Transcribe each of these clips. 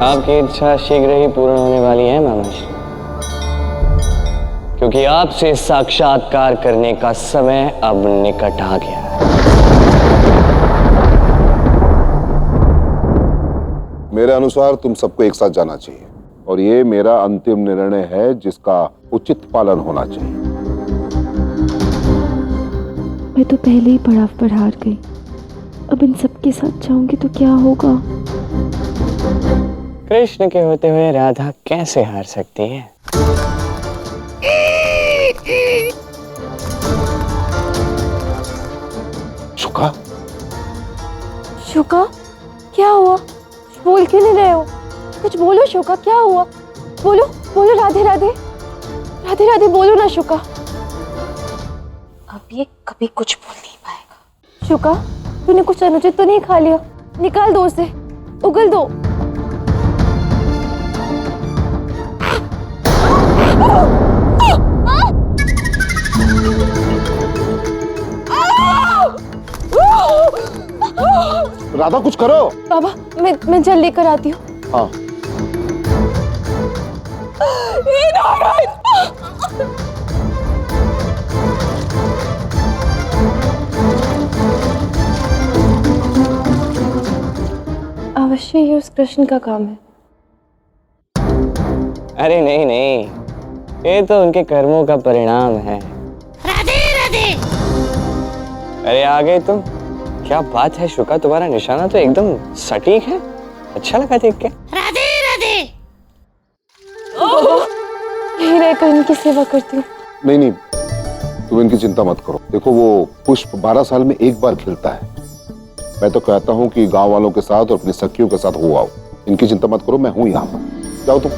आपकी इच्छा शीघ्र ही पूर्ण होने वाली है मामा श्री, क्योंकि आपसे साक्षात्कार करने का समय अब निकट आ गया है। मेरे अनुसार तुम सबको एक साथ जाना चाहिए और ये मेरा अंतिम निर्णय है जिसका उचित पालन होना चाहिए। मैं तो पहले ही पड़ाव पर हार गई, अब इन सबके साथ जाऊंगी तो क्या होगा? कृष्ण के होते हुए राधा कैसे हार सकती है? शुका, शुका, क्या हुआ? बोल क्यों नहीं रहे हो? कुछ बोलो शुका, क्या हुआ? बोलो बोलो, राधे राधे राधे राधे बोलो ना शुका। अब ये कभी कुछ बोल नहीं पाएगा। शुका, तूने कुछ अनुचित तो नहीं खा लिया? निकाल दो उसे, उगल दो। राधा कुछ करो। बाबा, मैं जल लेकर आती हूँ। हाँ। अवश्य ये उस कृष्ण का काम है। अरे नहीं नहीं, ये तो उनके कर्मों का परिणाम है। राधे राधे। अरे आ गए तुम, क्या बात है शुका, तुम्हारा निशाना तो एकदम सटीक है, अच्छा लगा देख के। राधे राधे। यही रहकर इनकी सेवा करती हूँ। नहीं नहीं, तुम इनकी चिंता मत करो। देखो वो पुष्प 12 साल में एक बार खिलता है। मैं तो कहता हूँ कि गांव वालों के साथ और अपनी सखियों के साथ हो आओ। इनकी चिंता मत करो, मैं हूं यहाँ पर। जाओ तुम।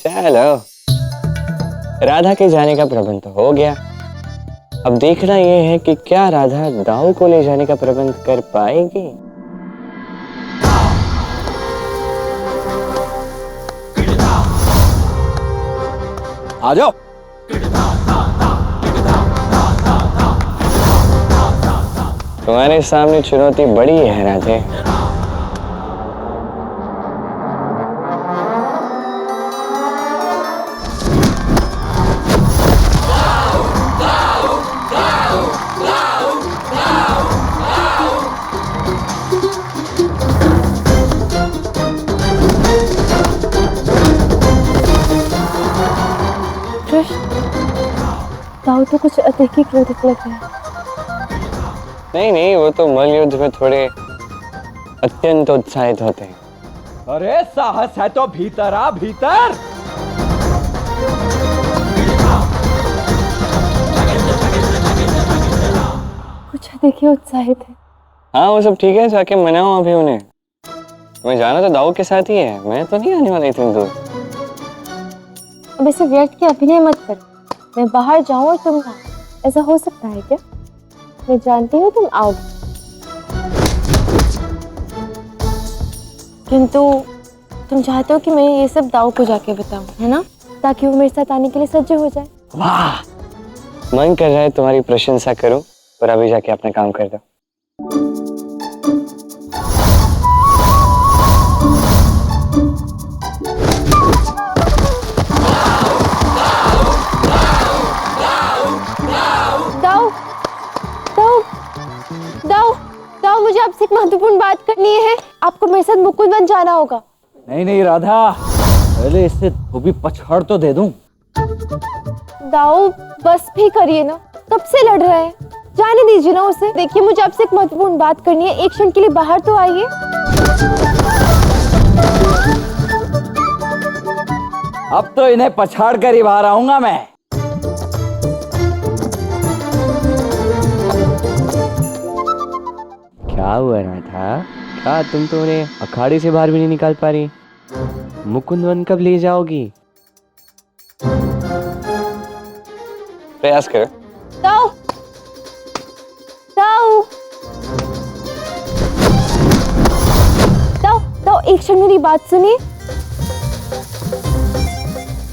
चलो, राधा के जाने का प्रबंध तो हो गया। अब देखना यह है कि क्या राधा दाऊ को ले जाने का प्रबंध कर पाएगी। आ जाओ। तुम्हारे सामने चुनौती बड़ी है राधे। दाऊ तो कुछ अधिक ही क्रोधित लग रहा है। नहीं नहीं, वो तो मल्ल युद्ध में थोड़े अत्यंत उत्साहित होते हैं। अरे साहस है तो भीतर आ, भीतर। कुछ अधिक ही उत्साहित है। हाँ वो सब ठीक है, जाके मनाओ अभी उन्हें। मैं जाना तो दाऊ के साथ ही है, मैं तो नहीं आने वाला इतनी दूर। अब ऐसे व्यर्थ के अभिनय मत कर। मैं बाहर जाऊं और तुम ना, ऐसा हो सकता है क्या? मैं जानती हूँ तुम आओगे, किंतु तुम चाहते हो कि मैं ये सब दाऊ को जाके बताऊं, है ना? ताकि वो मेरे साथ आने के लिए सज्ज हो जाए। वाह, मन कर रहा है तुम्हारी प्रशंसा करूं, पर अभी जाके अपना काम कर दो। दाऊ, मुझे आपसे एक महत्वपूर्ण बात करनी है। आपको मेरे साथ मुकुंदवन जाना होगा। नहीं नहीं राधा, पहले इससे धोबी पछाड़ तो दे दूं। दाऊ बस भी करिए ना, कब से लड़ रहे हैं? जाने दीजिए ना उसे। देखिए मुझे आपसे एक महत्वपूर्ण बात करनी है, एक क्षण के लिए बाहर तो आइए। अब तो इन्हें पछाड़ कर ही बाहर आऊंगा मैं। क्या हुआ राधा, क्या तुम तो उन्हें अखाड़े से बाहर भी नहीं निकाल पा रही? मुकुंदवन कब ले जाओगी? प्रयास करो। दाऊ, दाऊ, दाऊ, दाऊ, एक क्षण मेरी बात सुनिए।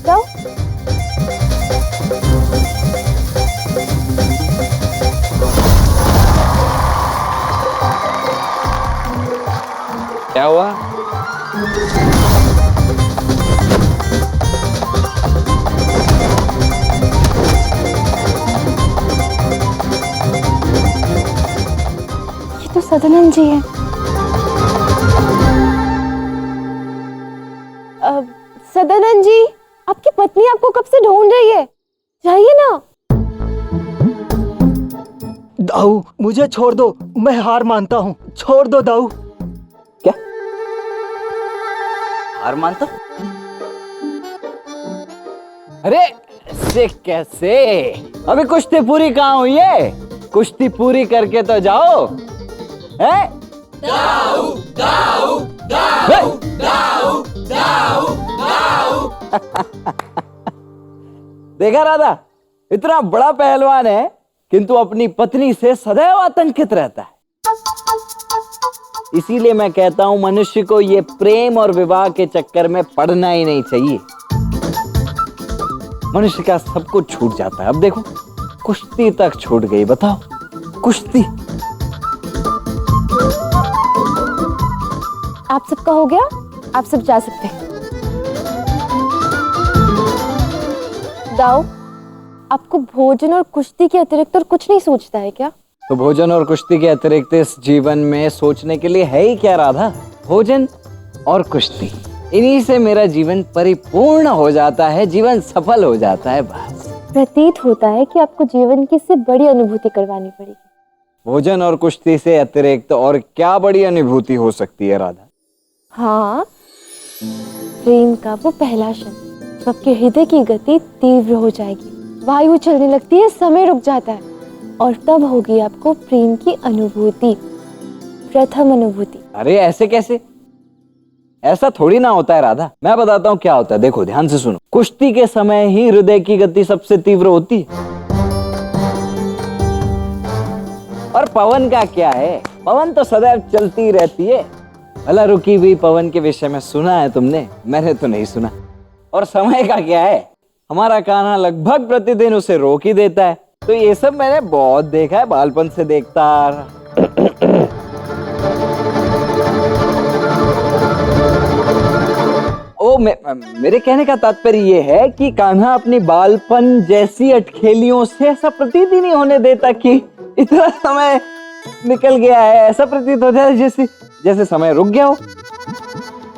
दाऊ, क्या हुआ? ये तो सदानंद जी है। सदानंद जी, आपकी पत्नी आपको कब से ढूंढ रही है, जाइए ना। दाऊ मुझे छोड़ दो, मैं हार मानता हूँ, छोड़ दो दाऊ। क्या हार मानता? अरे ऐसे कैसे? अभी कुश्ती पूरी कहाँ हुई है? कुश्ती पूरी करके तो जाओ। हैं? दाऊ दाऊ दाऊ दाऊ दाऊ दाऊ। देखा राधा, इतना बड़ा पहलवान है किंतु अपनी पत्नी से सदैव आतंकित रहता है। इसीलिए मैं कहता हूं मनुष्य को ये प्रेम और विवाह के चक्कर में पड़ना ही नहीं चाहिए। मनुष्य का सब कुछ छूट जाता है। अब देखो कुश्ती तक छूट गई, बताओ कुश्ती। आप सबका हो गया, आप सब जा सकते हैं। दाऊ, आपको भोजन और कुश्ती के अतिरिक्त और कुछ नहीं सोचता है क्या? तो भोजन और कुश्ती के अतिरिक्त इस जीवन में सोचने के लिए है ही क्या राधा? भोजन और कुश्ती, इन्हीं से मेरा जीवन परिपूर्ण हो जाता है, जीवन सफल हो जाता है। बस प्रतीत होता है कि आपको जीवन की इससे बड़ी अनुभूति करवानी पड़ेगी। भोजन और कुश्ती से अतिरिक्त और क्या बड़ी अनुभूति हो सकती है राधा? हाँ, प्रेम का वो पहला क्षण, तो आपके हृदय की गति तीव्र हो जाएगी, वायु चलने लगती है, समय रुक जाता है, और तब होगी आपको प्रेम की अनुभूति, प्रथम अनुभूति। अरे ऐसे कैसे? ऐसा थोड़ी ना होता है राधा। मैं बताता हूँ क्या होता है, देखो ध्यान से सुनो। कुश्ती के समय ही हृदय की गति सबसे तीव्र होती है। और पवन का क्या है? पवन तो सदैव चलती रहती है। भला रुकी हुई पवन के विषय में सुना है तुमने? मैंने तो नहीं सुना। और समय का क्या है? हमारा कान्हा लगभग प्रतिदिन उसे रोक ही देता है। तो ये सब मैंने बहुत देखा है, बालपन से देखता आ रहा। मेरे कहने का तात्पर्य ये है कि कान्हा अपनी बालपन जैसी अटखेलियों से ऐसा प्रतीत ही नहीं होने देता कि इतना समय निकल गया है। ऐसा प्रतीत होता है जैसे समय रुक गया हो।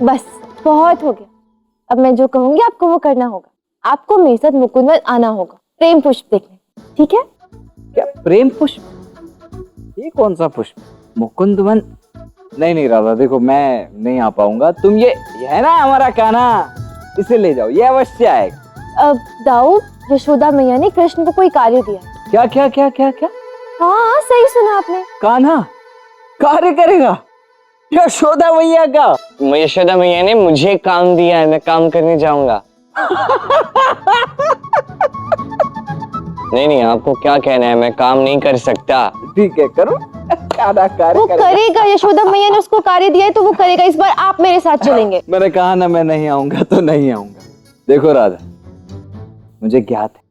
बस बहुत हो गया। अब मैं जो कहूंगी आपको वो करना होगा। आपको मेरे साथ मुकुंदवन आना होगा, प्रेम पुष्प देखने, ठीक है? क्या प्रेम पुष्प? ये कौन सा पुष्प? मुकुंदवन? नहीं राधा, देखो मैं नहीं आ पाऊंगा। तुम ये है ना हमारा कान्हा, इसे ले जाओ, ये अवश्य आएगा। अब दाऊ, यशोदा मैया ने कृष्ण को कोई कार्य दिया। क्या क्या क्या क्या क्या? हाँ, सही सुना आपने। कान्हा कार्य करेगा यशोदा मैया का? यशोदा मैया ने मुझे काम दिया है, मैं काम करने जाऊंगा। नहीं, आपको क्या कहना है? मैं काम नहीं कर सकता। ठीक है, करो। कार्य वो करेगा, यशोदा मैया ने उसको कार्य दिया है तो वो करेगा। इस बार आप मेरे साथ चलेंगे। मैंने कहा ना मैं नहीं आऊंगा तो नहीं आऊंगा। देखो राधा, मुझे ज्ञात है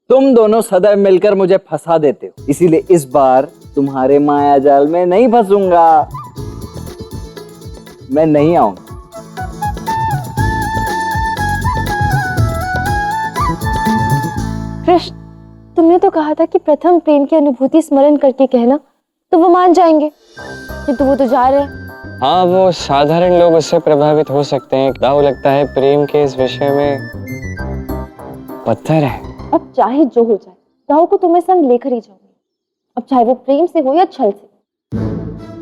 तुम दोनों सदैव मिलकर मुझे फंसा देते हो, इसीलिए इस बार तुम्हारे माया जाल में नहीं फंसूंगा। मैं नहीं आऊंगा। कृष्ण, तुमने तो कहा था कि प्रथम प्रेम की अनुभूति स्मरण करके कहना, तो वो मान जाएंगे, किंतु वो तो जा रहे हैं। हाँ, वो साधारण लोग उससे प्रभावित हो सकते हैं। दाऊ लगता है प्रेम के इस विषय में पत्थर है। अब चाहे जो हो जाए, दाऊ को तुम्हें संग लेकर ही जाऊंगी, अब चाहे वो प्रेम से हो या छल से।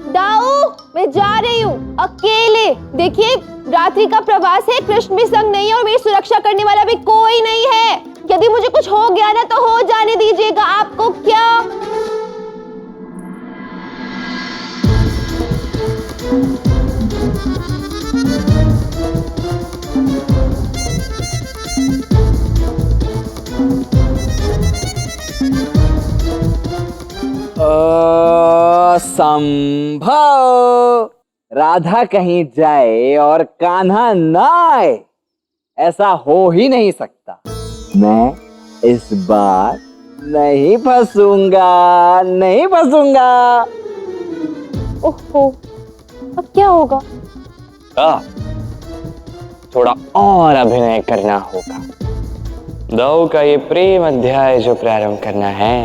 दाऊ, मैं जा रही हूँ अकेले। देखिए, रात्रि का प्रवास है, कृष्ण भी संग नहीं है और मेरी सुरक्षा करने वाला भी कोई नहीं है। यदि मुझे कुछ हो गया ना तो हो जाने दीजिएगा। आपको क्या? संभव राधा कहीं जाए और कान्हा ना आए, ऐसा हो ही नहीं सकता। मैं इस बार नहीं फंसूंगा, नहीं फंसूंगा। ओहो, अब क्या होगा? थोड़ा और अभिनय करना होगा। दाऊ का ये प्रेम अध्याय जो प्रारंभ करना है